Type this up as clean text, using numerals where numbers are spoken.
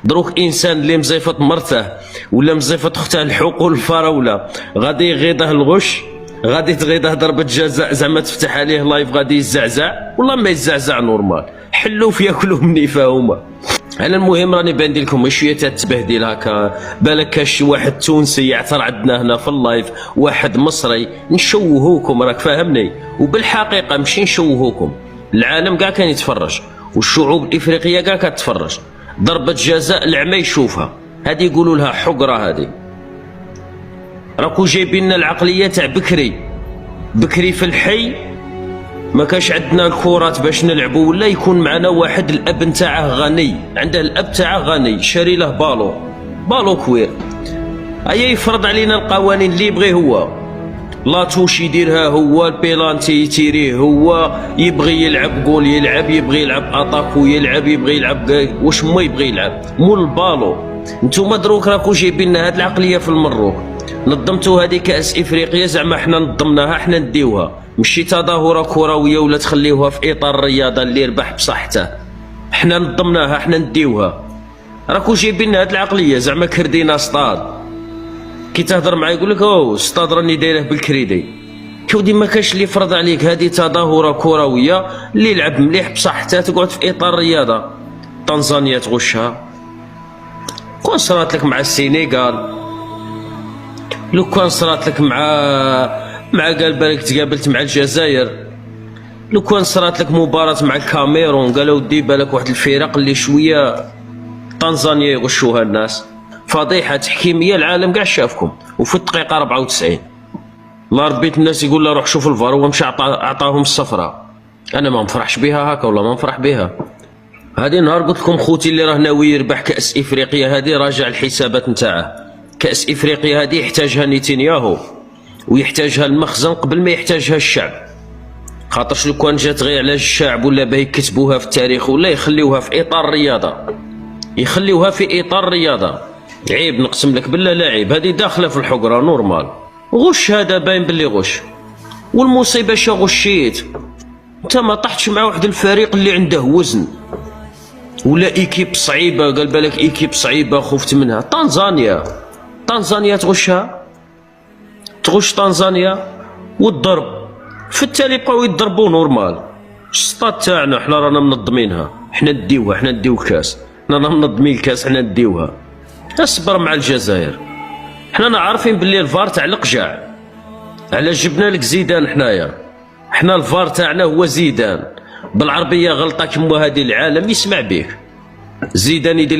دروك انسان اللي مزيفط مرته ولا مزيفط اختها الحقول الفراوله غادي يغيضه الغش، غادي تغيضه ضربه جزاء زعما تفتح عليه لايف غادي يزعزع، والله ما يزعزع نورمال، حلو في ياكلوا منيفه هما. انا المهم راني باندي لكم شويه تاع التبهديل هكا، بالك كاش واحد تونسي يعثر عندنا هنا في اللايف، واحد مصري، نشوهوكم راك فاهمني، وبالحقيقه ماشي نشوهوكم، العالم كاع كان يتفرج والشعوب الافريقيه كاع كتفرج، ضربه جزاء العمى يشوفها، هذه يقولوا لها حقره، هذه راكو جايبين لنا العقليه تاع بكري في الحي ما كاش عندنا الكرات باش نلعبوا، ولا يكون معنا واحد الاب نتاعه غني، عنده الاب تاعه غني شاري له بالو كوير، ايا يفرض علينا القوانين اللي يبغي هو، لا توش يديرها هو، البيلانتي يتيريه هو، يبغي يلعب جول يلعب، يبغي يلعب اتاكو يلعب، يبغي يلعب واش ما يبغي يلعب، مول البالو. نتوما دروك راكو جايبين لنا هاد العقليه في المروك، نظمتوا هذه كاس افريقيا زعما حنا نظمناها حنا نديوها، ماشي تظاهره كرويه ولا تخليوها في اطار الرياضه اللي يربح بصحته، حنا نظمناها حنا نديوها، راكو جايبين لنا هاد العقليه زعما كردينا سطاد، كي تهضر معاه يقول لك او سطاد راني دايره بالكريدي، كودي ما كاش اللي يفرض عليك، هذه تظاهره كرويه اللي يلعب مليح بصحته تقعد في اطار الرياضه. تنزانيا تغشها، كون صرات لك مع السينيغال، لو كان صرات لك مع قال بالك تقابلت مع الجزائر، لو كان صرات لك مباراة مع الكاميرون قالوا ودي بالك واحد الفرق اللي شوية تنزانيا يغشوها الناس، فضيحة تحكيمية العالم كاع شافكم، وفي الدقيقة 94 الله ربيت الناس يقول له روح شوف الفار، هو مشى عطاهم الصفرة، أنا ما نفرحش بها هكا ولا ما نفرح بها. هذه نهار قلت لكم خوتي اللي راه ناوي يربح كأس إفريقيا هذه راجع الحسابات نتاعه، كأس إفريقيا هذه يحتاجها نيتنياهو ويحتاجها المخزن قبل ما يحتاجها الشعب، خاطرش لو كان جات غير على الشعب ولا باه يكتبوها في التاريخ ولا يخليوها في إطار الرياضة، يخليوها في إطار الرياضة، عيب نقسم لك بالله، لا عيب، هذه داخلة في الحقرة نورمال، غش هذا باين باللي غش، والمصيبة شا غشيت انت ما طحتش مع واحد الفريق اللي عنده وزن ولا ايكيب صعيبة، قال بالك ايكيب صعيبة خفت منها، تنزانيا تغش تنزانيا والضرب، في التالي بقاو يضربوا نورمال، السطاد تاعنا حنا رانا منظمينها، حنا نديوها، حنا نديو الكاس، حنا منظمين الكاس، حنا نديوها، اصبر مع الجزائر، حنا عارفين باللي الفار تاع القجع، على جبنا لك زيدان حنايا، حنا الفار تاعنا هو زيدان، بالعربية غلطة كيما هذه العالم يسمع بك، زيدان يدير لك